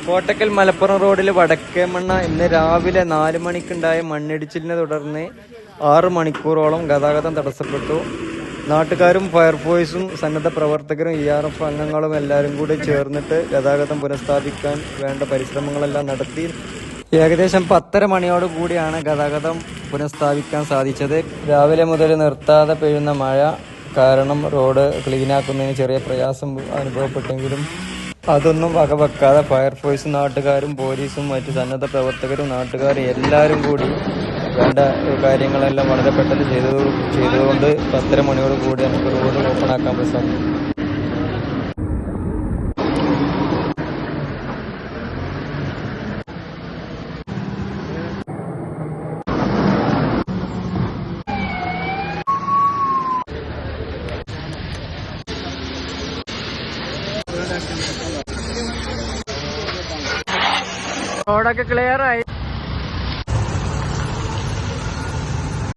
കോട്ടക്കൽ മലപ്പുറം റോഡിൽ വടക്കേമണ്ണ ഇന്ന് രാവിലെ 4 മണിക്കുണ്ടായ മണ്ണിടിച്ചിലിനെ തുടർന്ന് 6 മണിക്കൂറോളം ഗതാഗതം തടസ്സപ്പെട്ടു. നാട്ടുകാരും ഫയർഫോഴ്സും സന്നദ്ധ പ്രവർത്തകരും ERF അംഗങ്ങളും എല്ലാവരും കൂടി ചേർന്നിട്ട് ഗതാഗതം പുനഃസ്ഥാപിക്കാൻ വേണ്ട പരിശ്രമങ്ങളെല്ലാം നടത്തി. ഏകദേശം 10:30 മണിയോടുകൂടിയാണ് ഗതാഗതം പുനഃസ്ഥാപിക്കാൻ സാധിച്ചത്. രാവിലെ മുതൽ നിർത്താതെ പെയ്യുന്ന മഴ കാരണം റോഡ് ക്ലീനാക്കുന്നതിന് ചെറിയ പ്രയാസം അനുഭവപ്പെട്ടെങ്കിലും അതൊന്നും വകവെക്കാതെ ഫയർഫോഴ്സും നാട്ടുകാരും പോലീസും മറ്റ് സന്നദ്ധ പ്രവർത്തകരും നാട്ടുകാരും എല്ലാവരും കൂടി വേണ്ട കാര്യങ്ങളെല്ലാം വളരെ പെട്ടെന്ന് ചെയ്തതുകൊണ്ട് 10:30 മണിയോടുകൂടി നമുക്ക് റോഡ് ഓപ്പൺ ആക്കാൻ സാധിക്കും. റോഡൊക്കെ ക്ലിയർ ആയി.